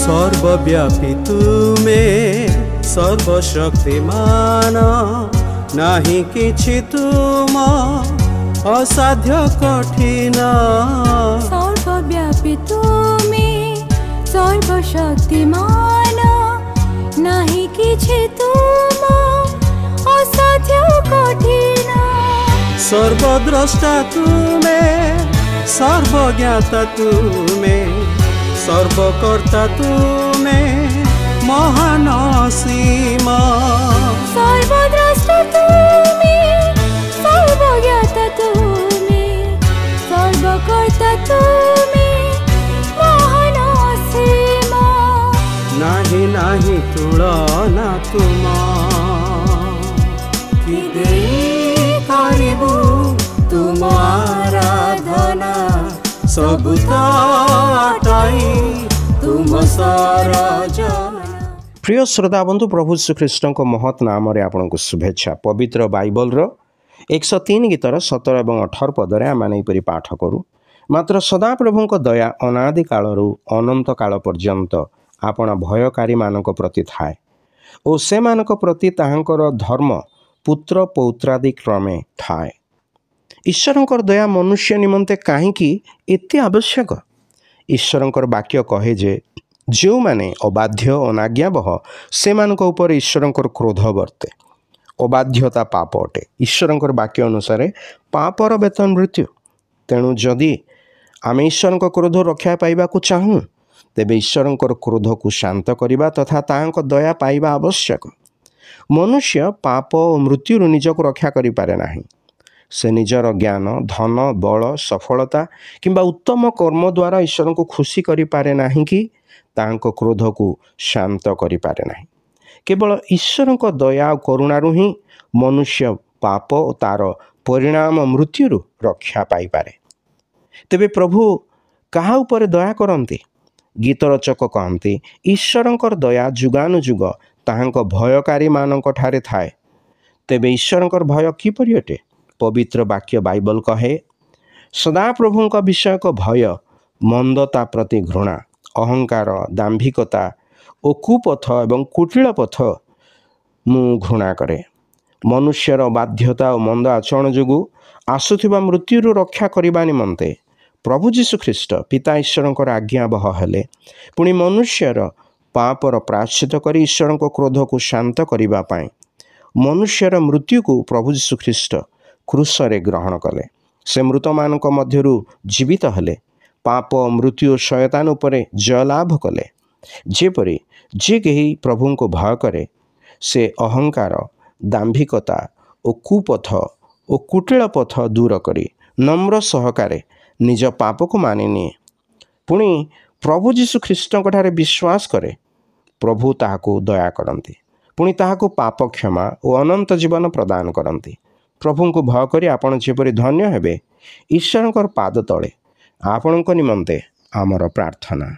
सर्वव्यापी तुमे सर्वशक्तिमान नाही किछि तुम असाध्य कठिन सर्वव्यापी तुमे सर्वशक्तिमान नाही किछि तुम असाध्य कठिन सर्वद्रष्टा तुमे सर्वज्ञाता तुमे सर्वकर्ता तुमे महान असीम सर्वद्रष्टा तुमे सर्वज्ञाता तुमे सर्वकर्ता तुमे महान असीम नाही नाही तुलना तुम कि देई करिबु तुम आराधना सबु ताई तुम सरजना। प्रिय श्रोता बंधु प्रभु श्रीकृष्ण को महत् नाम रे आपन को शुभेच्छा। पवित्र बाइबल रो 103 गीतर 17 और 18 पदरे आम परी पाठ करूँ। मात्र सदा प्रभु को दया अनादि कालरू अनंत काल पर्यंत आपण भयकारी मानक प्रति थाए और से मानक प्रति ताहांकर धर्म पुत्र पौत्रादि क्रमे थाए। ईश्वरंकर दया मनुष्य निमंते काहींकि एते आवश्यक। ईश्वरंकर वाक्य कहे जे जो माने अबाध्य अनाज्ञावह से मानक ऊपर ईश्वरंकर क्रोध वर्ते। अबाध्यता पाप अटे। ईश्वरंकर वाक्य अनुसार पापर वेतन मृत्यु। तेणु जदि आम ईश्वरंकर क्रोध रक्षा पाइबा को चाहूँ तेबे ईश्वरंकर क्रोध को शांत करवा तथा तांक दया पाइबा आवश्यक। मनुष्य पाप और मृत्यु निजक रक्षा करि पारे नाही। से निजर ज्ञान धन बल सफलता किंबा उत्तम कर्म द्वारा ईश्वर को खुशी करि पारे नाही कि तांको क्रोध को शांत करि पारे नाही। केवल ईश्वर को दया और करुणारु ही मनुष्य पाप और तार परिणाम मृत्यु रक्षा पाई पारे। तेबे प्रभु कहा ऊपर दया करती? गीत रचक कहते ईश्वरंकर दया जुगानुजुग ताहांक भयकारी मानक ठारे थाए। तेबे ईश्वरंकर भय किपरि अटे? पवित्र वाक्य बाइबल कहे सदा प्रभु का विषय को भय मंदता प्रति घृणा अहंकार दाम्भिकता और कुपथ एवं कुटिल पथ मु घृणा करे। मनुष्यर बाध्यता और मंद आचरण जोगु आसुथिबा मृत्यु रक्षा करने निमंते प्रभु जीशु ख्रीष्ट पिता ईश्वरंकर आज्ञावह हेले पुणी मनुष्यर पापर प्रायश्चित कर ईश्वर को क्रोध को शांत करने मनुष्यर मृत्यु को प्रभु जीशु ख्रीष्ट क्रूसरे ग्रहण कले। से मृत मानक मध्यरु जीवित हेले पाप मृत्यु शयतान उपरे जयलाभ कले। जेपरी जे कही प्रभु को भय करे से अहंकार दाम्भिकता और कुपथ और कुटिल पथ दूर करी नम्र सहकारे निज पाप को मानि निए पुणी प्रभु जीशु ख्रीष्ट विश्वास करे प्रभु ताहाको दया करती पुणी ताहाको पाप क्षमा और अनंत जीवन प्रदान करती। प्रभु को भय करी आपण जेपरि धन्य हेबे ईश्वरंकर पाद तले आपणक निमंते आमर प्रार्थना।